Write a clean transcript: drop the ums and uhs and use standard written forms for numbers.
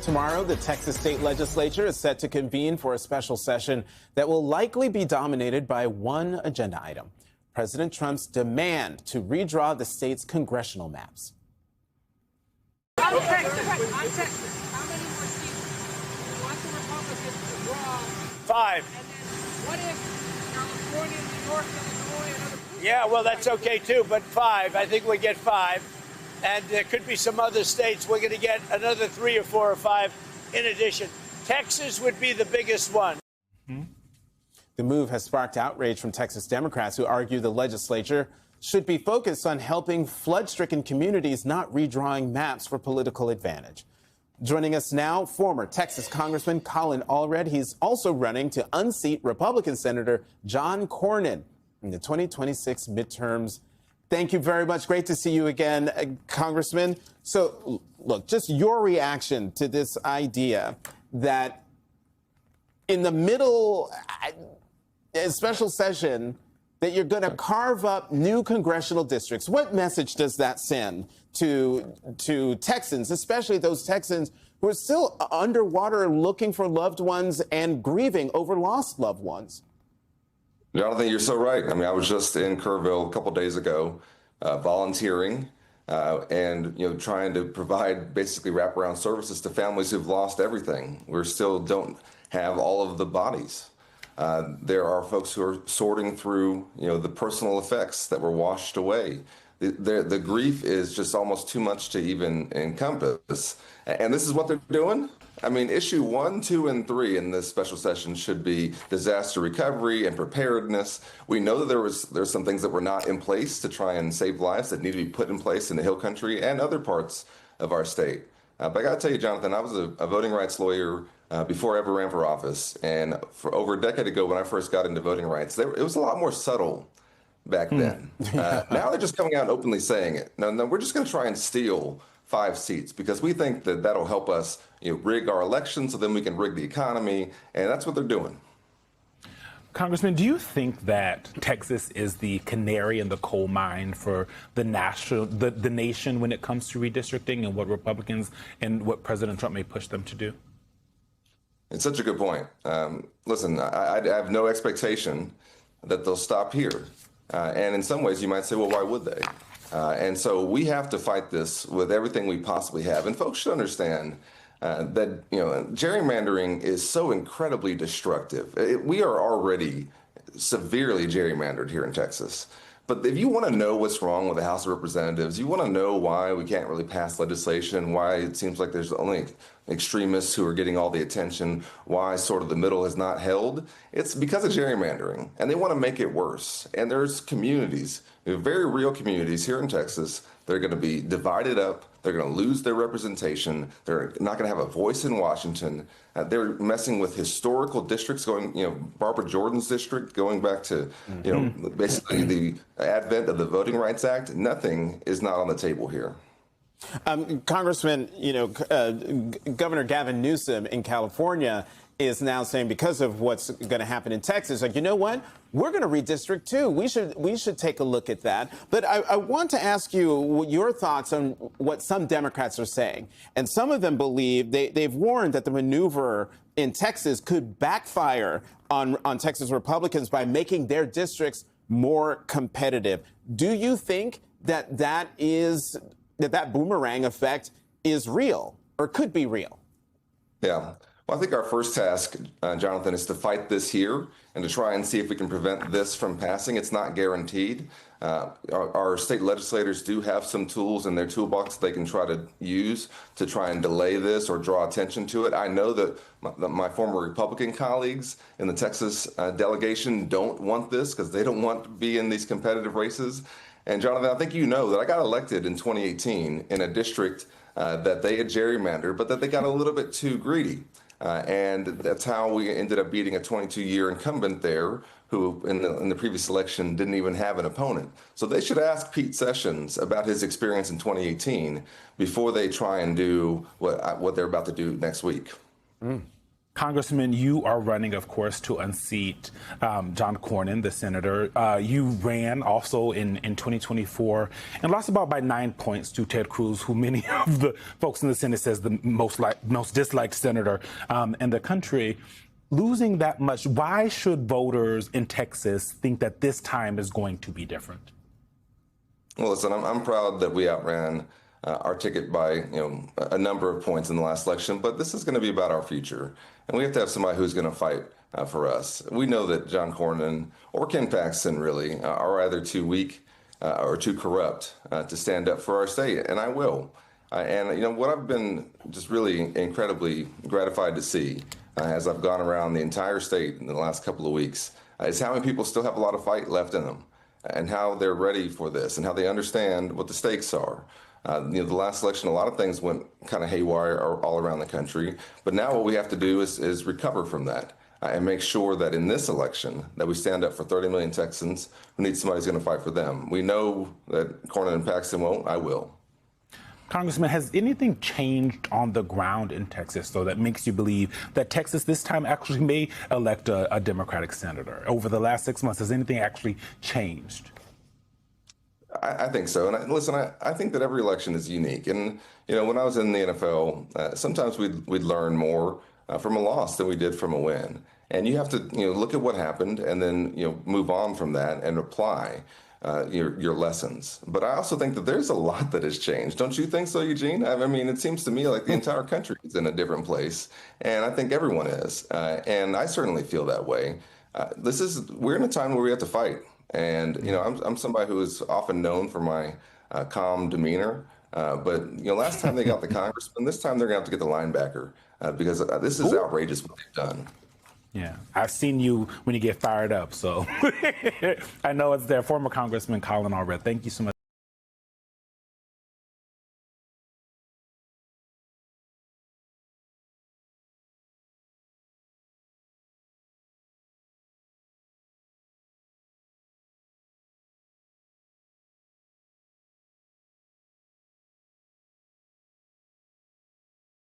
Tomorrow, the Texas state legislature is set to convene for a special session that will likely be dominated by one agenda item: President Trump's demand to redraw the state's congressional maps. On Texas. How many more seats do you want the Republicans to draw? 5. And then what if California, New York, Illinois, and other... Yeah, well, that's okay, too, but 5. I think we get 5. And there could be some other states. We're going to get another 3 or 4 or 5 in addition. Texas would be the biggest one. The move has sparked outrage from Texas Democrats who argue the legislature should be focused on helping flood-stricken communities, not redrawing maps for political advantage. Joining us now, former Texas Congressman Colin Allred. He's also running to unseat Republican Senator John Cornyn in the 2026 midterms. Thank you very much. Great to see you again, Congressman. So, look, just your reaction to this idea that in the middle, a special session, that you're going to carve up new congressional districts. What message does that send to Texans, especially those Texans who are still underwater looking for loved ones and grieving over lost loved ones? Jonathan, you're so right. I mean, I was just in Kerrville a couple days ago, volunteering and trying to provide basically wraparound services to families who've lost everything. We still don't have all of the bodies. There are folks who are sorting through the personal effects that were washed away. The grief is just almost too much to even encompass. And this is what they're doing. I mean, issue 1, 2, and 3 in this special session should be disaster recovery and preparedness. We know that there's some things that were not in place to try and save lives that need to be put in place in the Hill Country and other parts of our state. But I got to tell you, Jonathan, I was a voting rights lawyer before I ever ran for office. And for over a decade ago, when I first got into voting rights, it was a lot more subtle back then. Now they're just coming out and openly saying it. No, we're just going to try and steal 5 seats because we think that that'll help us rig our elections so then we can rig the economy. And that's what they're doing. Congressman, do you think that Texas is the canary in the coal mine for the nation when it comes to redistricting and what Republicans and what President Trump may push them to do? It's such a good point. Listen, I have no expectation that they'll stop here. And in some ways, you might say, well, why would they? And so we have to fight this with everything we possibly have. And folks should understand that gerrymandering is so incredibly destructive. We are already severely gerrymandered here in Texas. But if you want to know what's wrong with the House of Representatives, you want to know why we can't really pass legislation, why it seems like there's only extremists who are getting all the attention, why sort of the middle is not held, it's because of gerrymandering. And they want to make it worse. And there's communities, very real communities here in Texas, that are going to be divided up. They're going to lose their representation. They're not going to have a voice in Washington. They're messing with historical districts, going, Barbara Jordan's district, going back to, basically the advent of the Voting Rights Act. Nothing is not on the table here. Congressman, Governor Gavin Newsom in California is now saying, because of what's going to happen in Texas, like, you know what? We're going to redistrict too. We should take a look at that. But I want to ask you your thoughts on what some Democrats are saying. And some of them believe they've warned that the maneuver in Texas could backfire on Texas Republicans by making their districts more competitive. Do you think that that boomerang effect is real or could be real? Yeah. Well, I think our first task, Jonathan, is to fight this here and to try and see if we can prevent this from passing. It's not guaranteed. Our state legislators do have some tools in their toolbox they can try to use to try and delay this or draw attention to it. I know that my former Republican colleagues in the Texas delegation don't want this because they don't want to be in these competitive races. And Jonathan, I think you know that I got elected in 2018 in a district that they had gerrymandered, but that they got a little bit too greedy. And that's how we ended up beating a 22-year incumbent there who in the previous election didn't even have an opponent. So they should ask Pete Sessions about his experience in 2018 before they try and do what they're about to do next week. Congressman, you are running, of course, to unseat John Cornyn, the senator. You ran also in 2024 and lost about by 9 points to Ted Cruz, who many of the folks in the Senate says the most disliked senator in the country. Losing that much, why should voters in Texas think that this time is going to be different? Well, listen, I'm proud that we outran our ticket by a number of points in the last election, but this is going to be about our future, and we have to have somebody who's going to fight for us. We know that John Cornyn or Ken Paxton really are either too weak or too corrupt to stand up for our state, and I will. And what I've been just really incredibly gratified to see as I've gone around the entire state in the last couple of weeks is how many people still have a lot of fight left in them, and how they're ready for this, and how they understand what the stakes are. The last election, a lot of things went kind of haywire all around the country. But now what we have to do is recover from that and make sure that in this election that we stand up for 30 million Texans who need somebody who's going to fight for them. We know that Cornyn and Paxton won't. I will. Congressman, has anything changed on the ground in Texas so that makes you believe that Texas this time actually may elect a Democratic senator? Over the last 6 months, has anything actually changed? I think so. And listen, I think that every election is unique. And, when I was in the NFL, sometimes we'd learn more from a loss than we did from a win. And you have to, look at what happened and then, move on from that and apply your lessons. But I also think that there's a lot that has changed. Don't you think so, Eugene? I mean, it seems to me like the entire country is in a different place. And I think everyone is. And I certainly feel that way. We're in a time where we have to fight. And, I'm somebody who is often known for my calm demeanor. But, last time they got the congressman, this time they're going to have to get the linebacker because this is outrageous what they've done. Yeah, I've seen you when you get fired up. So I know it's there. Former Congressman Colin Allred, thank you so much.